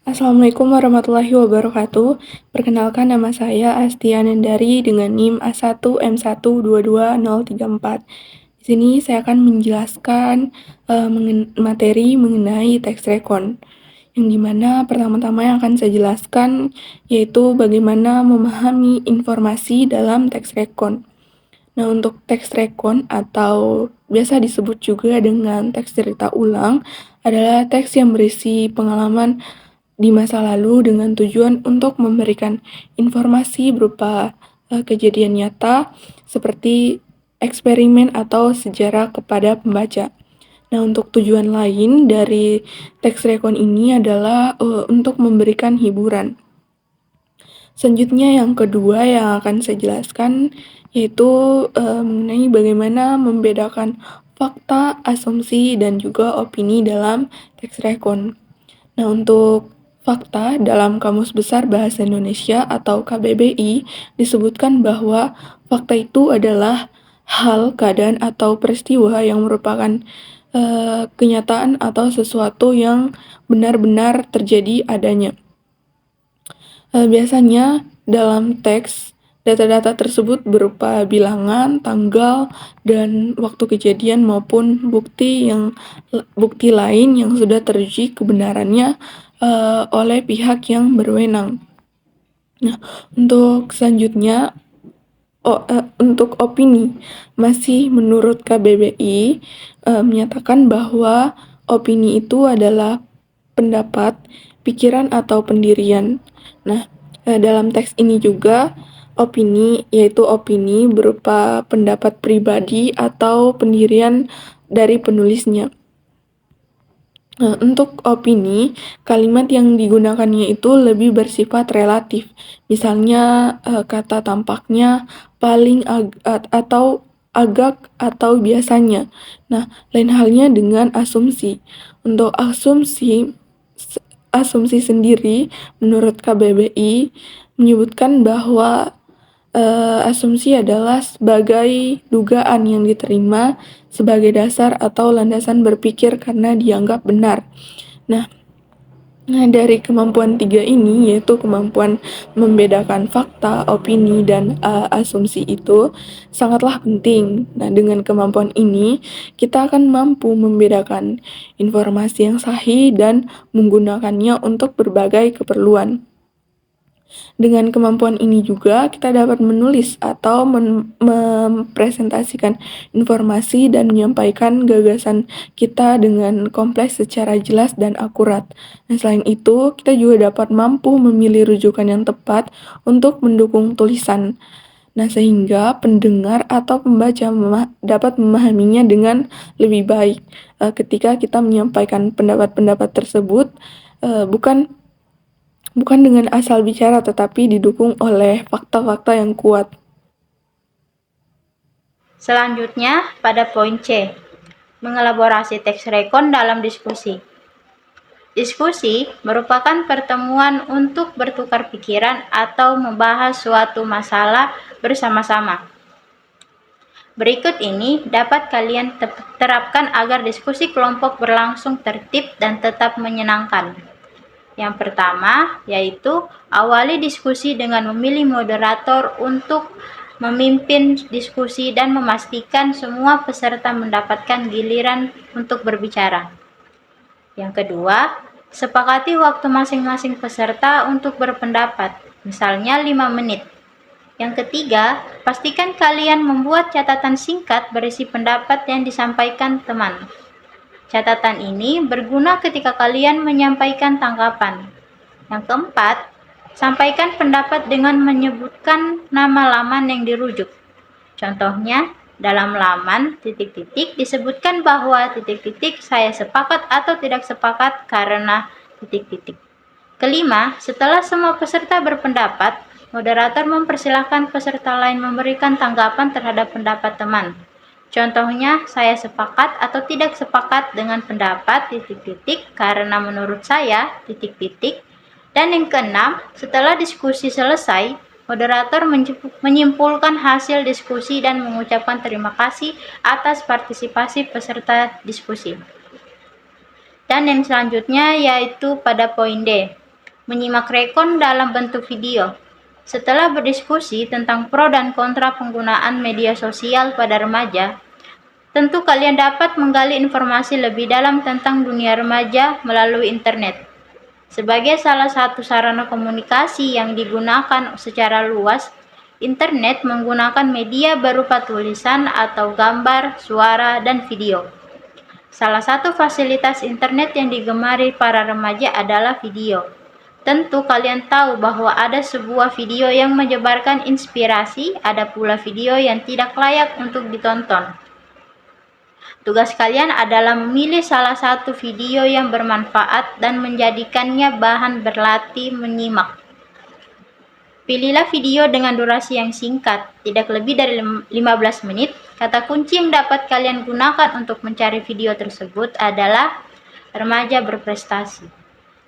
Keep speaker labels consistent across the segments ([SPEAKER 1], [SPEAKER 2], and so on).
[SPEAKER 1] Assalamualaikum warahmatullahi wabarakatuh. Perkenalkan, nama saya Astia Nandari dengan NIM A1M1222034. Di sini saya akan menjelaskan materi mengenai tax recon. Yang dimana pertama-tama yang akan saya jelaskan yaitu bagaimana memahami informasi dalam tax recon. Nah, untuk tax recon atau biasa disebut juga dengan tax cerita ulang adalah teks yang berisi pengalaman di masa lalu dengan tujuan untuk memberikan informasi berupa kejadian nyata seperti eksperimen atau sejarah kepada pembaca. Nah, untuk tujuan lain dari tax recon ini adalah untuk memberikan hiburan. Selanjutnya yang kedua yang akan saya jelaskan yaitu mengenai bagaimana membedakan fakta, asumsi, dan juga opini dalam tax recon. Nah, untuk fakta dalam Kamus Besar Bahasa Indonesia atau KBBI disebutkan bahwa fakta itu adalah hal, keadaan, atau peristiwa yang merupakan kenyataan atau sesuatu yang benar-benar terjadi adanya. Biasanya dalam teks, data-data tersebut berupa bilangan, tanggal, dan waktu kejadian maupun bukti lain yang sudah teruji kebenarannya oleh pihak yang berwenang. Nah, untuk selanjutnya, untuk opini, masih menurut KBBI menyatakan bahwa opini itu adalah pendapat, pikiran, atau pendirian. Nah, dalam teks ini juga opini, yaitu opini berupa pendapat pribadi atau pendirian dari penulisnya. Untuk opini, kalimat yang digunakannya itu lebih bersifat relatif. Misalnya kata tampaknya, paling, atau agak, atau biasanya. Nah, lain halnya dengan asumsi. Untuk asumsi sendiri, menurut KBBI, menyebutkan bahwa asumsi adalah sebagai dugaan yang diterima sebagai dasar atau landasan berpikir karena dianggap benar. Nah, dari kemampuan tiga ini, yaitu kemampuan membedakan fakta, opini, dan asumsi itu sangatlah penting. Nah, dengan kemampuan ini, kita akan mampu membedakan informasi yang sahih dan menggunakannya untuk berbagai keperluan. Dengan kemampuan ini juga kita dapat menulis atau mempresentasikan informasi dan menyampaikan gagasan kita dengan kompleks secara jelas dan akurat. Nah, selain itu, kita juga dapat mampu memilih rujukan yang tepat untuk mendukung tulisan. Nah, sehingga pendengar atau pembaca dapat memahaminya dengan lebih baik ketika kita menyampaikan pendapat-pendapat tersebut bukan dengan asal bicara, tetapi didukung oleh fakta-fakta yang kuat.
[SPEAKER 2] Selanjutnya, pada poin C, mengelaborasi teks rekon dalam diskusi. Diskusi merupakan pertemuan untuk bertukar pikiran atau membahas suatu masalah bersama-sama. Berikut ini dapat kalian terapkan agar diskusi kelompok berlangsung tertib dan tetap menyenangkan. Yang pertama, yaitu awali diskusi dengan memilih moderator untuk memimpin diskusi dan memastikan semua peserta mendapatkan giliran untuk berbicara. Yang kedua, sepakati waktu masing-masing peserta untuk berpendapat, misalnya 5 menit. Yang ketiga, pastikan kalian membuat catatan singkat berisi pendapat yang disampaikan teman. Catatan ini berguna ketika kalian menyampaikan tanggapan. Yang keempat, sampaikan pendapat dengan menyebutkan nama laman yang dirujuk. Contohnya, dalam laman ... disebutkan bahwa ... saya sepakat atau tidak sepakat karena ... Kelima, setelah semua peserta berpendapat, moderator mempersilahkan peserta lain memberikan tanggapan terhadap pendapat teman. Contohnya, saya sepakat atau tidak sepakat dengan pendapat ... karena menurut saya ... Dan yang keenam, setelah diskusi selesai, moderator menyimpulkan hasil diskusi dan mengucapkan terima kasih atas partisipasi peserta diskusi. Dan yang selanjutnya yaitu pada poin D, menyimak rekon dalam bentuk video. Setelah berdiskusi tentang pro dan kontra penggunaan media sosial pada remaja, tentu kalian dapat menggali informasi lebih dalam tentang dunia remaja melalui internet. Sebagai salah satu sarana komunikasi yang digunakan secara luas, internet menggunakan media berupa tulisan atau gambar, suara, dan video. Salah satu fasilitas internet yang digemari para remaja adalah video. Tentu kalian tahu bahwa ada sebuah video yang menyebarkan inspirasi, ada pula video yang tidak layak untuk ditonton. Tugas kalian adalah memilih salah satu video yang bermanfaat dan menjadikannya bahan berlatih menyimak. Pilihlah video dengan durasi yang singkat, tidak lebih dari 15 menit. Kata kunci yang dapat kalian gunakan untuk mencari video tersebut adalah remaja berprestasi.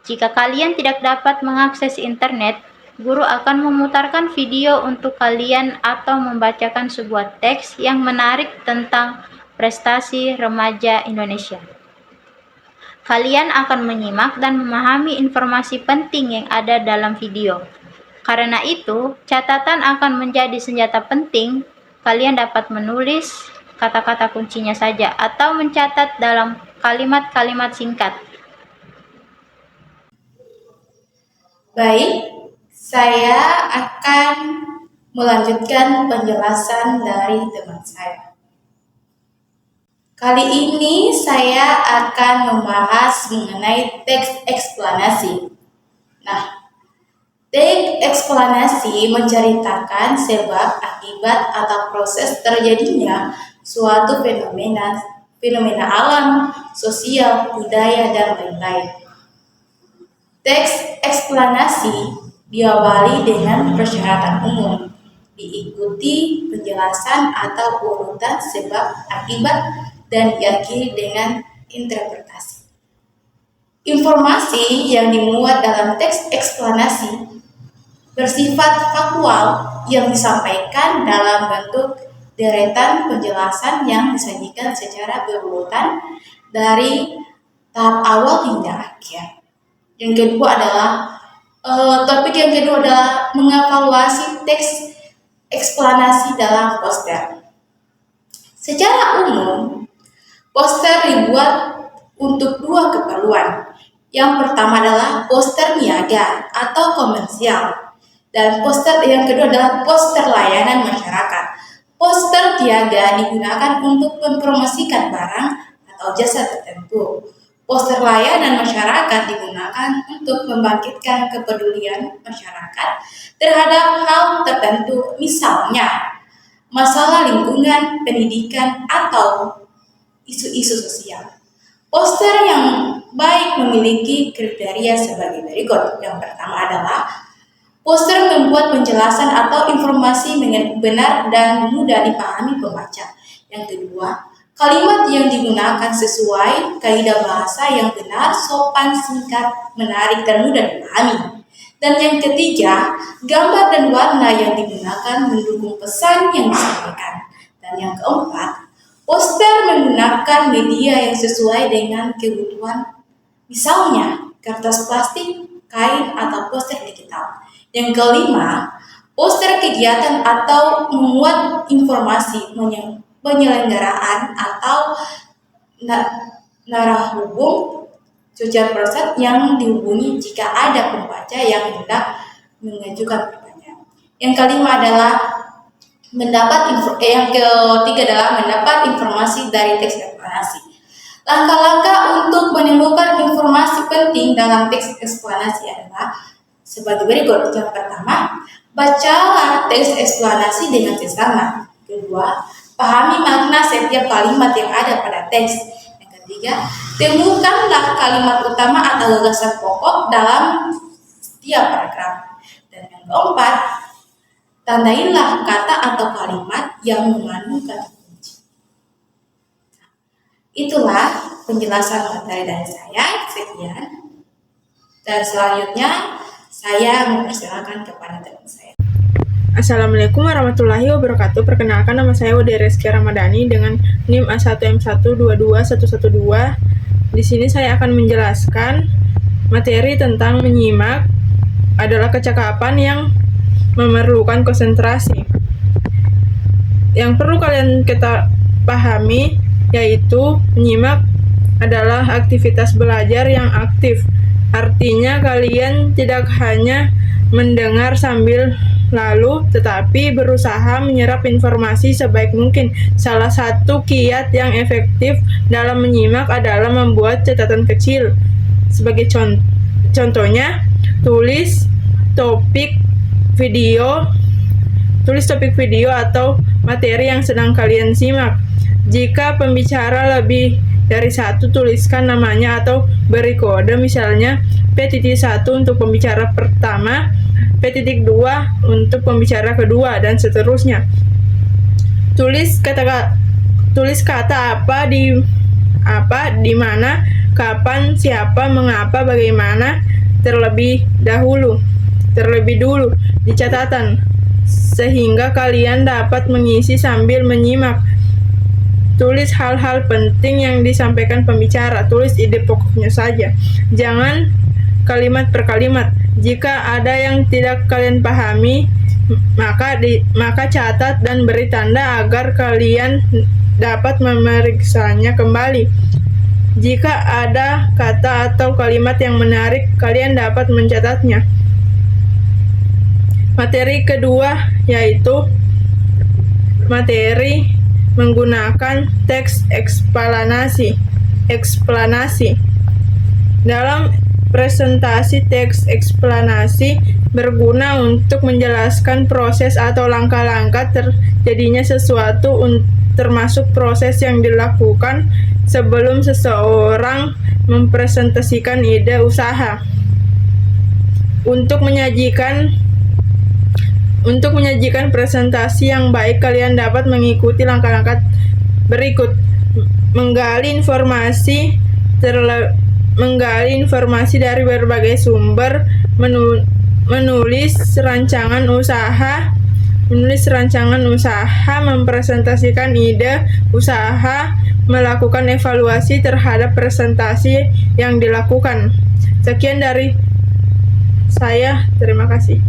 [SPEAKER 2] Jika kalian tidak dapat mengakses internet, guru akan memutarkan video untuk kalian atau membacakan sebuah teks yang menarik tentang prestasi remaja Indonesia. Kalian akan menyimak dan memahami informasi penting yang ada dalam video. Karena itu, catatan akan menjadi senjata penting. Kalian dapat menulis kata-kata kuncinya saja atau mencatat dalam kalimat-kalimat singkat.
[SPEAKER 3] Baik, saya akan melanjutkan penjelasan dari teman saya. Kali ini saya akan membahas mengenai teks eksplanasi. Nah, teks eksplanasi menceritakan sebab, akibat, atau proses terjadinya suatu fenomena alam, sosial, budaya, dan lain-lain. Teks eksplanasi diawali dengan persyaratan umum, diikuti penjelasan atau urutan sebab akibat, dan diakhiri dengan interpretasi. Informasi yang dimuat dalam teks eksplanasi bersifat faktual yang disampaikan dalam bentuk deretan penjelasan yang disajikan secara berurutan dari tahap awal hingga akhir. Yang kedua adalah topik yang kedua adalah mengevaluasi teks eksplanasi dalam poster. Secara umum, poster dibuat untuk dua keperluan. Yang pertama adalah poster niaga atau komersial, dan poster yang kedua adalah poster layanan masyarakat. Poster niaga digunakan untuk mempromosikan barang atau jasa tertentu. Poster layanan masyarakat digunakan untuk membangkitkan kepedulian masyarakat terhadap hal tertentu, misalnya masalah lingkungan, pendidikan, atau isu-isu sosial. Poster yang baik memiliki kriteria sebagai berikut. Yang pertama adalah poster membuat penjelasan atau informasi benar dan mudah dipahami pembaca. Yang kedua, kalimat yang digunakan sesuai kaidah bahasa yang benar, sopan, singkat, menarik, dan mudah dipahami. Dan yang ketiga, gambar dan warna yang digunakan mendukung pesan yang disampaikan. Dan yang keempat, poster menggunakan media yang sesuai dengan kebutuhan, misalnya kertas plastik, kain, atau poster digital. Yang kelima, poster kegiatan atau memuat informasi penyelenggaraan atau narahubung social person yang dihubungi jika ada pembaca yang hendak mengajukan pertanyaan. Yang kelima adalah yang ketiga adalah mendapat informasi dari teks eksplanasi. Langkah-langkah untuk menemukan informasi penting dalam teks eksplanasi adalah sebagai berikut. Yang pertama, bacalah teks eksplanasi dengan seksama. Kedua, pahami makna setiap kalimat yang ada pada teks. Yang ketiga, temukanlah kalimat utama atau gagasan pokok dalam setiap paragraf. Dan yang keempat, tandailah kata atau kalimat yang mengandung kata kunci. Itulah penjelasan materi dari saya. Sekian. Dan selanjutnya saya mempersilakan kepada teman saya.
[SPEAKER 1] Assalamualaikum warahmatullahi wabarakatuh. Perkenalkan, nama saya Wade Reski Ramadhani dengan NIM A1M122112. Di sini saya akan menjelaskan materi tentang menyimak adalah kecakapan yang memerlukan konsentrasi. Yang perlu kalian pahami yaitu menyimak adalah aktivitas belajar yang aktif. Artinya kalian tidak hanya mendengar sambil lalu, tetapi berusaha menyerap informasi sebaik mungkin. Salah satu kiat yang efektif dalam menyimak adalah membuat catatan kecil. Sebagai contohnya, tulis topik video atau materi yang sedang kalian simak. Jika pembicara lebih dari satu, tuliskan namanya atau beri kode, misalnya P.1 untuk pembicara pertama, P.2 untuk pembicara kedua, dan seterusnya. Tulis kata apa, di mana, kapan, siapa, mengapa, bagaimana terlebih dulu di catatan, sehingga kalian dapat mengisi sambil menyimak. Tulis hal-hal penting yang disampaikan pembicara. Tulis ide pokoknya saja. Jangan kalimat per kalimat. Jika ada yang tidak kalian pahami, maka catat dan beri tanda agar kalian dapat memeriksanya kembali. Jika ada kata atau kalimat yang menarik, kalian dapat mencatatnya. Materi kedua yaitu materi menggunakan teks eksplanasi. Dalam presentasi, teks eksplanasi berguna untuk menjelaskan proses atau langkah-langkah terjadinya sesuatu, termasuk proses yang dilakukan sebelum seseorang mempresentasikan ide usaha. Untuk menyajikan presentasi yang baik, kalian dapat mengikuti langkah-langkah berikut. Menggali informasi dari berbagai sumber, menulis rancangan usaha, mempresentasikan ide usaha, melakukan evaluasi terhadap presentasi yang dilakukan. Sekian dari saya, terima kasih.